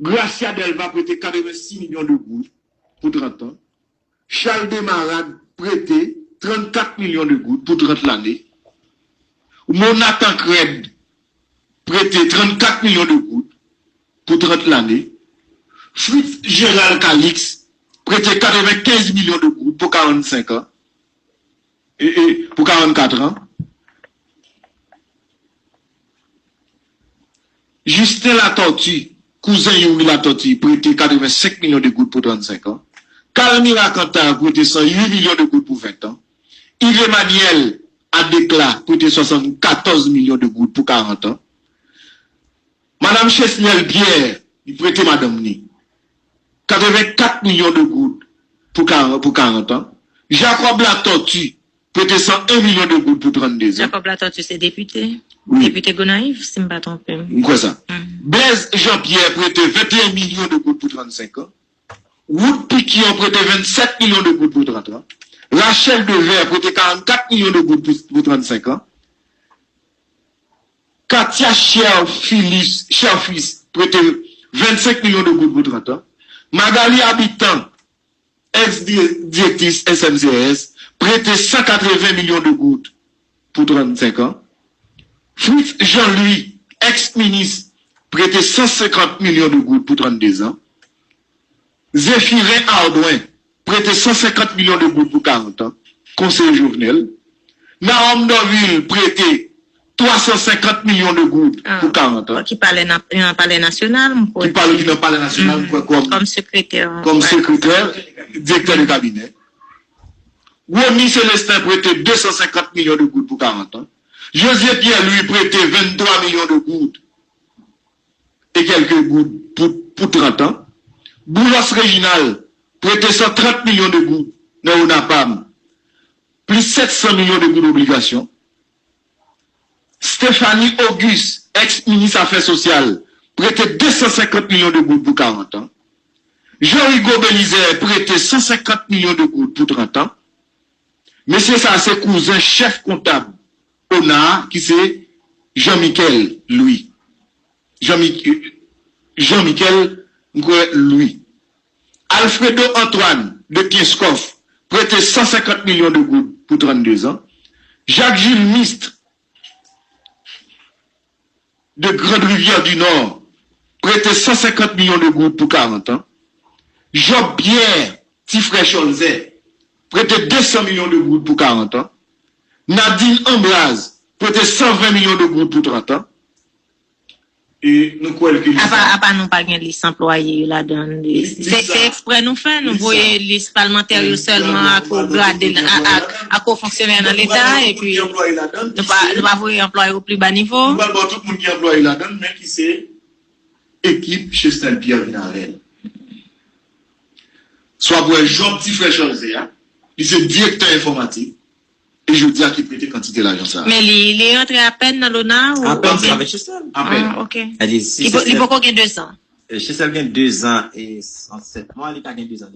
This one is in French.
Gracia Delva prêté 86 millions de gouttes pour 30 ans. Charles Desmarades prêté 34 millions de gouttes pour 30 l'année. Monatan Cred prêté 34 millions de gouttes pour 30 l'année. Fritz Gérald Calix prêté 95 millions de gouttes pour 45 ans. Et pour 44 ans. Justin Latortue, cousin Yuri Latortue, prêté 85 millions de gouttes pour 35 ans. Calmira Cantar, prêté 108 millions de gouttes pour 20 ans. Yves Emmanuel Adekla, prêté 74 millions de gouttes pour 40 ans. Madame Chesnel Pierre, il prêté Madame Ni, 84 millions de gouttes pour 40 ans. Jacob Latortue, prêté 101 millions de gouttes pour 32 ans. Jacob Latortue, c'est député. Oui. Député Gonaïve, si je ne me pas trompé. Quoi ça? Blaise Jean-Pierre prêté 21 millions de gouttes pour 35 ans. Wood Piquion prêté 27 millions de gouttes pour 30 ans. Rachel Devers prêté 44 millions de gouttes pour 35 ans. Katia Cherfils prêté 25 millions de gouttes pour 30 ans. Magali Habitant, ex-directrice SMCS, prêté 180 millions de gouttes pour 35 ans. Fritz Jean-Louis, ex-ministre, prêté 150 millions de gouttes pour 32 ans. Zéphirin Ardouin, prêté 150 millions de gouttes pour 40 ans. Conseiller Jovenel. Naom Dorville, prêté 350 millions de gouttes pour 40 ans. Qui parlait dans un palais national. Qui parlait dans un palais national comme secrétaire. Comme secrétaire, directeur de cabinet. Woni Célestin, prêté 250 millions de gouttes pour 40 ans. José Pierre, lui, prêté 23 millions de gouttes et quelques gouttes pour 30 ans. Boulos Réginal, prêté 130 millions de gouttes dans UNAPAM, plus 700 millions de gouttes d'obligations. Stéphanie Auguste, ex-ministre Affaires sociales, prêté 250 millions de gouttes pour 40 ans. Jean-Hugo Belizer, prêté 150 millions de gouttes pour 30 ans. Monsieur ça, c'est cousin chef comptable. ONA, qui c'est Jean-Michel Louis. Jean-Michel Louis. Alfredo Antoine de Kieskov, prêté 150 millions de gouttes pour 32 ans. Jacques-Jules Mistre de Grande-Rivière du Nord, prêté 150 millions de gouttes pour 40 ans. Job-Pierre Tifré Cholzet, prêté 200 millions de gouttes pour 40 ans. Nadine Ambraz, prêté 120 millions de gouttes pour 30 ans. Et nous quoi que à part nous pas gain liste employé là dedans. C'est exprès nous fait nous voyez liste parlementaire seulement à co-grader à co-fonctionnaire dans l'état et puis nous pas voyer employé au plus bas niveau. Nous pas tout le monde qui employé là-dedans mais qui c'est équipe chez Stel Pierre Vinarel. Soit pour un job petit frère José, il c'est directeur informatique. Et je dis à qui prêter quantité l'argent ça. Mais il est rentré à peine dans l'ONA ou à peine ça avec Chesel. À peine. OK. Il faut 2 ans. Chesel gagne 2 ans et 107 mois, il a gagné 2 ans.